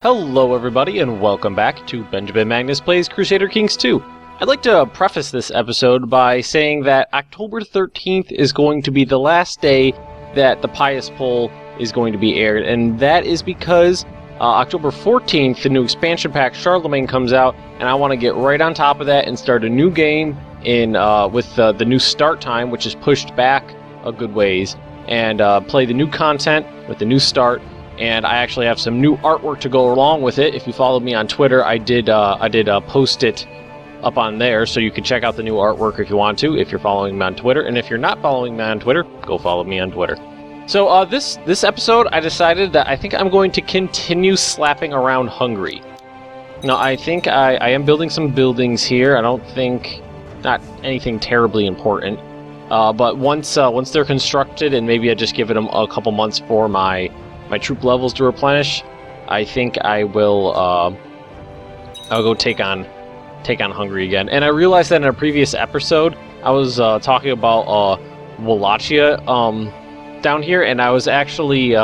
Hello everybody and welcome back to Benjamin Magnus Plays Crusader Kings 2. I'd like to preface this episode by saying that October 13th is going to be the last day that the Pious poll is going to be aired, and that is because October 14th, the new expansion pack Charlemagne comes out, and I want to get right on top of that and start a new game in with the new start time, which is pushed back a good ways, and play the new content with the new start. And I actually have some new artwork to go along with it. If you follow me on Twitter, I did post it up on there, so you can check out the new artwork if you want to, if you're following me on Twitter. And if you're not following me on Twitter, go follow me on Twitter. So this episode, I decided that I think I'm going to continue slapping around Hungary. Now, I think I am building some buildings here. I don't think, not anything terribly important. But once they're constructed, and maybe I just give them a couple months for my troop levels to replenish, I think I will I'll go take on Hungary again. And I realized that in a previous episode I was talking about Wallachia down here, and I was actually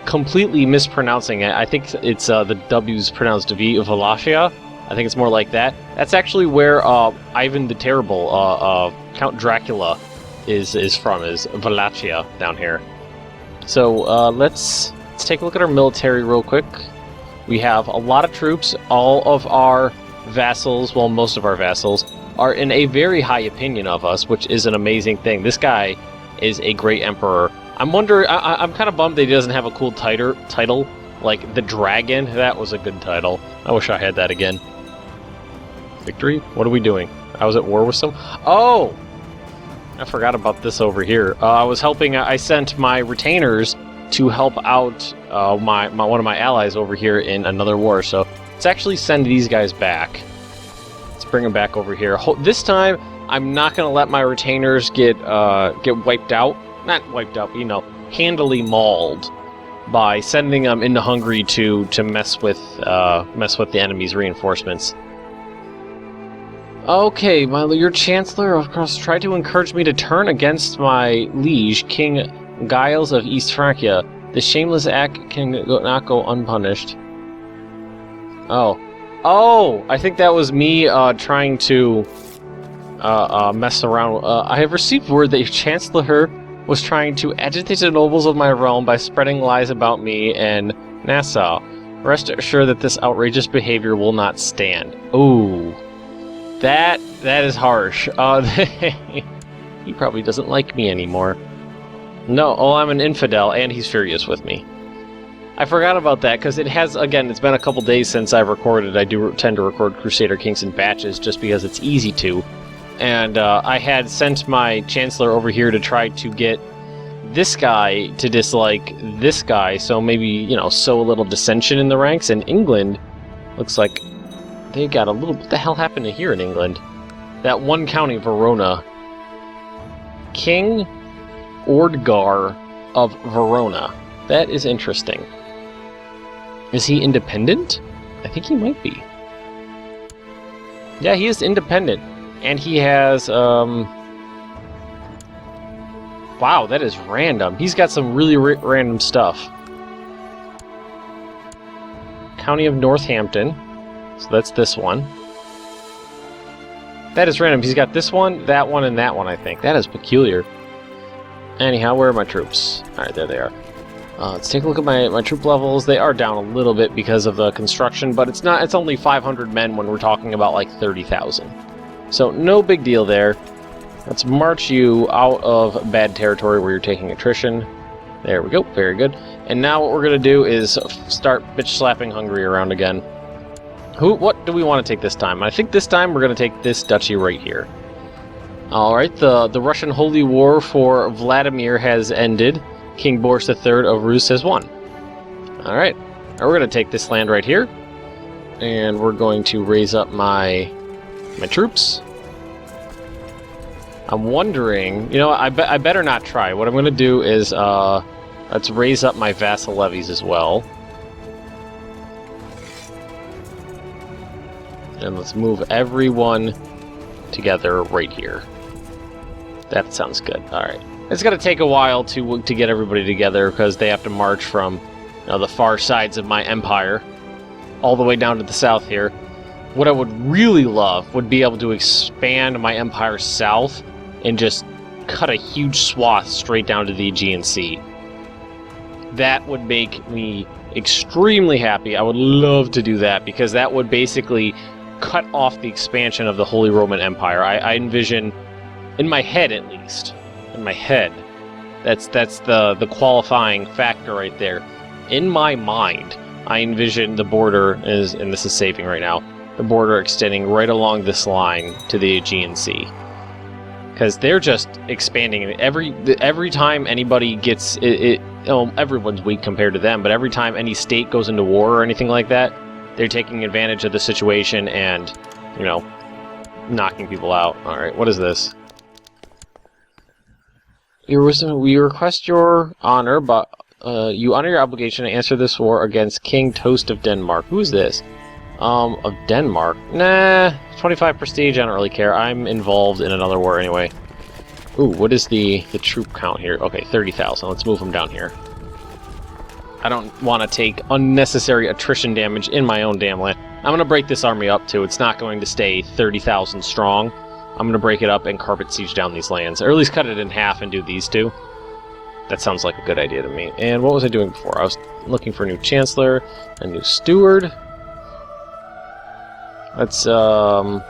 completely mispronouncing it. I think it's the W's pronounced V of Wallachia. I think it's more like that. That's actually where Ivan the Terrible, Count Dracula, is from, is Wallachia down here. So let's take a look at our military real quick. We have a lot of troops. All of our vassals, well, most of our vassals, are in a very high opinion of us, which is an amazing thing. This guy is a great emperor. I'm kind of bummed that he doesn't have a cool title like the Dragon. That was a good title. I wish I had that again. Victory? What are we doing? I was at war with some... Oh! I forgot about this over here. I was helping. I sent my retainers to help out one of my allies over here in another war. So let's actually send these guys back. Let's bring them back over here. This time, I'm not going to let my retainers get wiped out. Not wiped out, you know, handily mauled by sending them into Hungary to mess with the enemy's reinforcements. Okay, your Chancellor, of course, tried to encourage me to turn against my liege, King Giles of East Francia. This shameless act not go unpunished. Oh, I think that was me trying to mess around. I have received word that your Chancellor was trying to agitate the nobles of my realm by spreading lies about me and Nassau. Rest assured that this outrageous behavior will not stand. Ooh. That is harsh. He probably doesn't like me anymore. No, I'm an infidel, and he's furious with me. I forgot about that, because it's been a couple days since I've recorded. I do tend to record Crusader Kings in batches, just because it's easy to. And I had sent my Chancellor over here to try to get this guy to dislike this guy, so maybe, you know, sow a little dissension in the ranks. And England looks like they got a little... What the hell happened to here in England? That one county, Verona. King Ordgar of Verona. That is interesting. Is he independent? I think he might be. Yeah, he is independent. And he has, Wow, that is random. He's got some really random stuff. County of Northampton. So that's this one. That is random. He's got this one, and that one, I think. That is peculiar. Anyhow, where are my troops? Alright, there they are. Let's take a look at my troop levels. They are down a little bit because of the construction, but it's only 500 men when we're talking about like 30,000. So no big deal there. Let's march you out of bad territory where you're taking attrition. There we go. Very good. And now what we're going to do is start bitch slapping Hungary around again. What do we want to take this time? I think this time we're going to take this duchy right here. Alright, the Russian Holy War for Vladimir has ended. King Boris III of Rus has won. Alright, now we're going to take this land right here. And we're going to raise up my troops. I'm wondering... You know, I better not try. What I'm going to do is, let's raise up my vassal levies as well. And let's move everyone together right here. That sounds good. Alright. It's going to take a while to get everybody together because they have to march from the far sides of my empire, all the way down to the south here. What I would really love would be able to expand my empire south and just cut a huge swath straight down to the Aegean Sea. That would make me extremely happy. I would love to do that, because that would basically cut off the expansion of the Holy Roman Empire. I envision, in my head at least, that's the qualifying factor right there. In my mind, I envision the border and this is saving right now, the border extending right along this line to the Aegean Sea. Because they're just expanding. Every time anybody gets everyone's weak compared to them, but every time any state goes into war or anything like that, they're taking advantage of the situation and, knocking people out. All right, what is this? We request your honor, but you honor your obligation to answer this war against King Toast of Denmark. Who is this? Of Denmark? Nah, 25 prestige, I don't really care. I'm involved in another war anyway. Ooh, what is the troop count here? Okay, 30,000. Let's move them down here. I don't want to take unnecessary attrition damage in my own damn land. I'm going to break this army up, too. It's not going to stay 30,000 strong. I'm going to break it up and carpet siege down these lands. Or at least cut it in half and do these two. That sounds like a good idea to me. And what was I doing before? I was looking for a new chancellor, a new steward. Let's try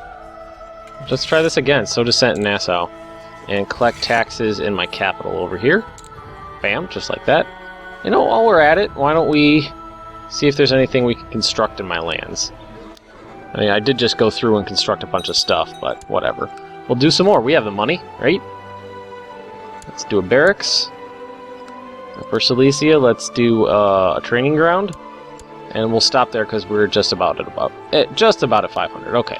this again. So descent in Nassau. And collect taxes in my capital over here. Bam, just like that. While we're at it, why don't we see if there's anything we can construct in my lands. I mean, I did just go through and construct a bunch of stuff, but whatever. We'll do some more. We have the money, right? Let's do a barracks. For Silesia, let's do a training ground. And we'll stop there because we're just about at 500. Okay.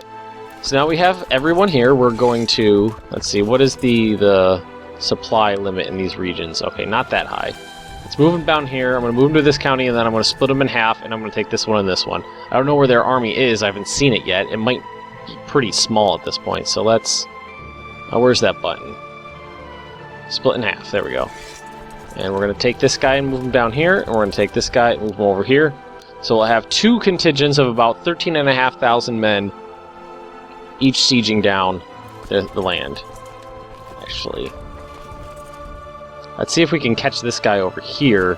So now we have everyone here. We're going to, let's see, what is the supply limit in these regions? Okay, not that high. Let's move them down here. I'm going to move them to this county, and then I'm going to split them in half, and I'm going to take this one and this one. I don't know where their army is. I haven't seen it yet. It might be pretty small at this point. So let's, where's that button? Split in half. There we go. And we're going to take this guy and move him down here, and we're going to take this guy and move him over here. So we'll have two contingents of about 13,500 men, each sieging down the land. Actually, let's see if we can catch this guy over here.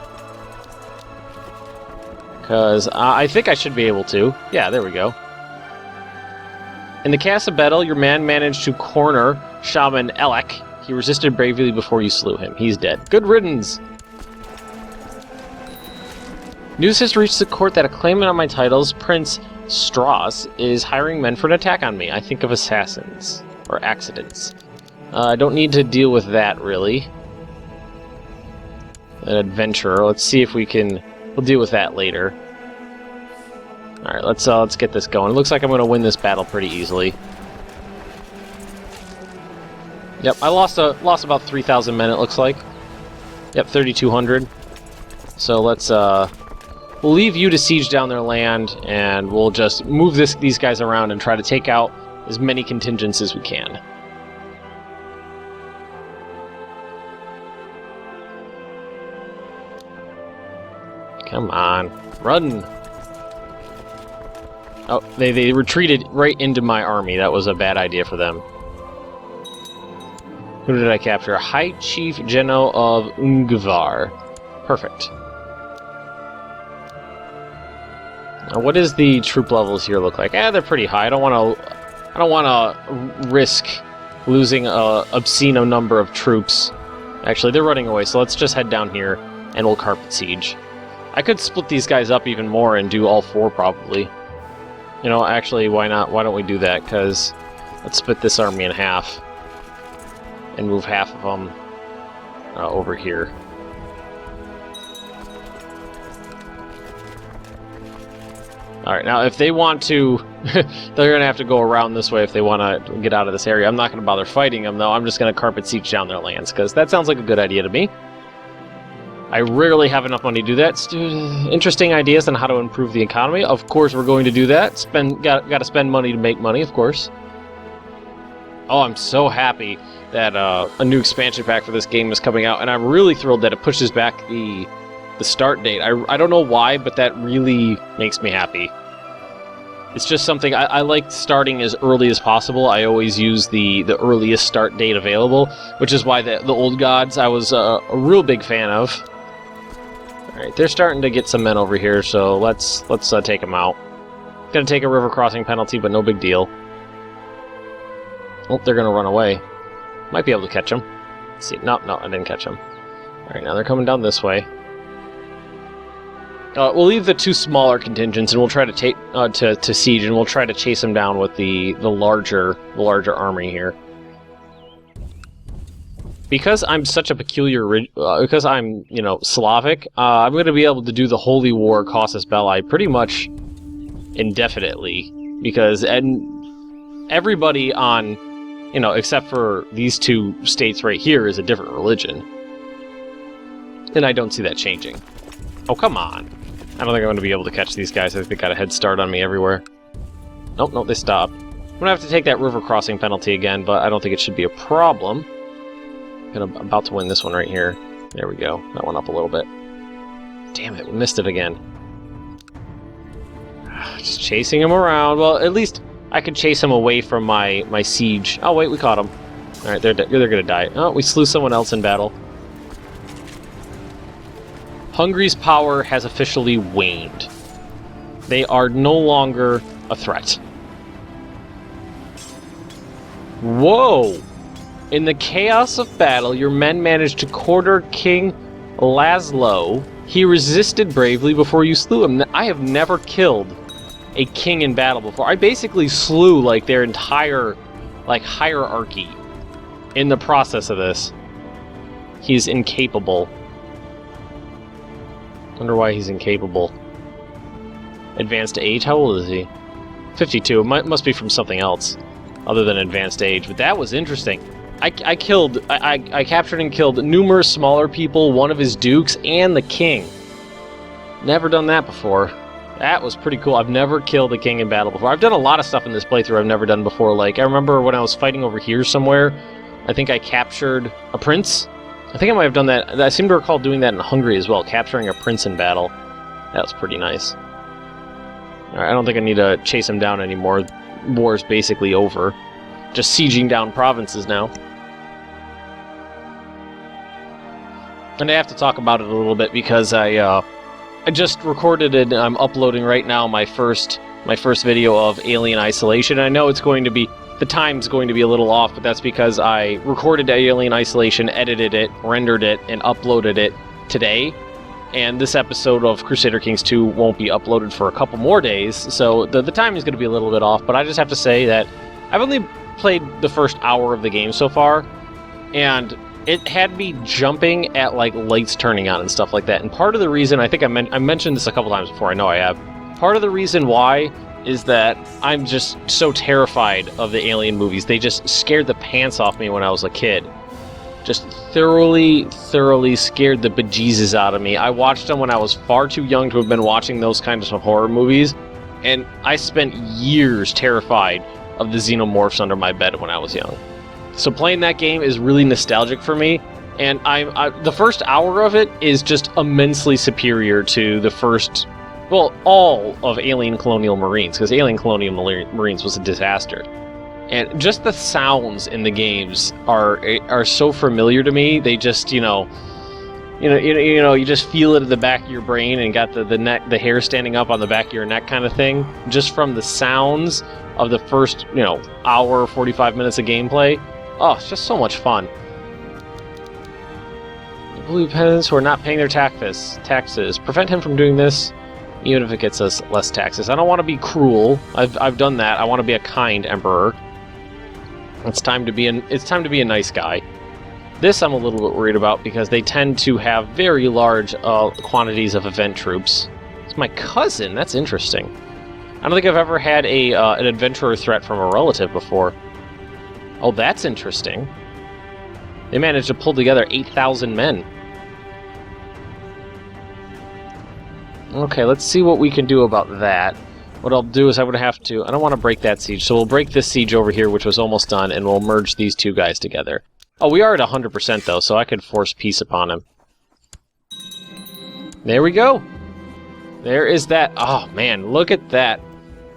Because I think I should be able to. Yeah, there we go. In the cast of battle, your man managed to corner Shaman Elek. He resisted bravely before you slew him. He's dead. Good riddance! News has reached the court that a claimant on my titles, Prince Strauss, is hiring men for an attack on me. I think of assassins. Or accidents. I don't need to deal with that, really. An adventurer. Let's see if we can... We'll deal with that later. Alright, let's get this going. It looks like I'm going to win this battle pretty easily. Yep, I lost about 3,000 men, it looks like. Yep, 3,200. So let's, we'll leave you to siege down their land, and we'll just move these guys around and try to take out as many contingents as we can. Come on, run! Oh, they retreated right into my army. That was a bad idea for them. Who did I capture? High Chief Geno of Ungvar. Perfect. Now, what does the troop levels here look like? They're pretty high. I don't want to risk losing a obscene number of troops. Actually, they're running away, so let's just head down here and we'll carpet siege. I could split these guys up even more and do all four, probably. Actually, why not? Why don't we do that? Because let's split this army in half and move half of them over here. Alright, now if they want to, they're going to have to go around this way if they want to get out of this area. I'm not going to bother fighting them, though. I'm just going to carpet siege down their lands, because that sounds like a good idea to me. I rarely have enough money to do that. Interesting ideas on how to improve the economy. Of course we're going to do that. Got to spend money to make money, of course. Oh, I'm so happy that a new expansion pack for this game is coming out, and I'm really thrilled that it pushes back the the start date. I don't know why, but that really makes me happy. It's just something I like starting as early as possible. I always use the earliest start date available, which is why the old gods I was a real big fan of. Alright, they're starting to get some men over here, so let's take them out. Gonna take a river crossing penalty, but no big deal. Oh, they're gonna run away. Might be able to catch them. Let's see. No, I didn't catch them. Alright, now they're coming down this way. We'll leave the two smaller contingents, and we'll try to take to siege, and we'll try to chase them down with the larger army here. Because I'm such a peculiar, because I'm Slavic, I'm going to be able to do the Holy War Casus Belli pretty much indefinitely, because everybody on except for these two states right here is a different religion, and I don't see that changing. Oh, come on. I don't think I'm going to be able to catch these guys. I think they got a head start on me everywhere. Nope, they stopped. I'm going to have to take that river crossing penalty again, but I don't think it should be a problem. I'm about to win this one right here. There we go. That one up a little bit. Damn it, we missed it again. Just chasing him around. Well, at least I could chase him away from my siege. Oh, wait, we caught him. Alright, they're going to die. Oh, we slew someone else in battle. Hungary's power has officially waned. They are no longer a threat. Whoa! In the chaos of battle, your men managed to quarter King Laszlo. He resisted bravely before you slew him. I have never killed a king in battle before. I basically slew like their entire hierarchy in the process of this. He's incapable. Wonder why he's incapable. Advanced age? How old is he? 52. Must be from something else other than advanced age. But that was interesting. I captured and killed numerous smaller people, one of his dukes, and the king. Never done that before. That was pretty cool. I've never killed a king in battle before. I've done a lot of stuff in this playthrough I've never done before. Like, I remember when I was fighting over here somewhere, I think I captured a prince. I think I might have done that. I seem to recall doing that in Hungary as well, capturing a prince in battle. That was pretty nice. Alright, I don't think I need to chase him down anymore. War's basically over. Just sieging down provinces now. And I have to talk about it a little bit because I just recorded it and I'm uploading right now my first video of Alien Isolation. I know it's going to be... the time's going to be a little off, but that's because I recorded Alien Isolation, edited it, rendered it, and uploaded it today. And this episode of Crusader Kings 2 won't be uploaded for a couple more days, so the time is going to be a little bit off, but I just have to say that I've only played the first hour of the game so far, and it had me jumping at like lights turning on and stuff like that. And part of the reason, I think I mentioned this a couple times before, I know I have, part of the reason why is that I'm just so terrified of the Alien movies. They just scared the pants off me when I was a kid. Just thoroughly scared the bejesus out of me. I watched them when I was far too young to have been watching those kinds of horror movies, and I spent years terrified of the xenomorphs under my bed when I was young. So playing that game is really nostalgic for me, and the first hour of it is just immensely superior to the first... well, all of Alien Colonial Marines, because Alien Colonial Marines was a disaster. And just the sounds in the games are so familiar to me. They just, you just feel it in the back of your brain and got the hair standing up on the back of your neck kind of thing. Just from the sounds of the first, hour, 45 minutes of gameplay. Oh, it's just so much fun. Blue peasants who are not paying their taxes. Prevent him from doing this. Even if it gets us less taxes. I don't want to be cruel. I've done that. I want to be a kind emperor. It's time to be a nice guy. This I'm a little bit worried about because they tend to have very large quantities of event troops. It's my cousin. That's interesting. I don't think I've ever had an adventurer threat from a relative before. Oh, that's interesting. They managed to pull together 8,000 men. Okay, let's see what we can do about that. What I'll do is I would have to... I don't want to break that siege, so we'll break this siege over here, which was almost done, and we'll merge these two guys together. Oh, we are at 100% though, so I could force peace upon him. There we go. There is that. Oh, man, look at that.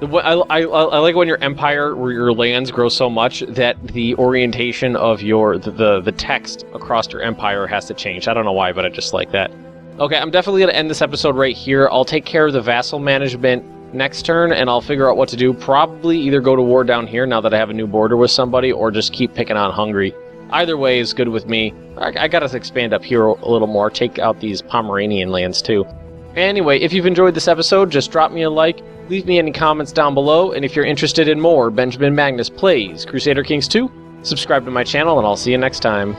I like when your empire, where your lands grow so much that the orientation of the text across your empire has to change. I don't know why, but I just like that. Okay, I'm definitely going to end this episode right here. I'll take care of the vassal management next turn, and I'll figure out what to do. Probably either go to war down here now that I have a new border with somebody, or just keep picking on Hungary. Either way is good with me. I got to expand up here a little more, take out these Pomeranian lands too. Anyway, if you've enjoyed this episode, just drop me a like, leave me any comments down below, and if you're interested in more Benjamin Magnus Plays Crusader Kings 2, subscribe to my channel, and I'll see you next time.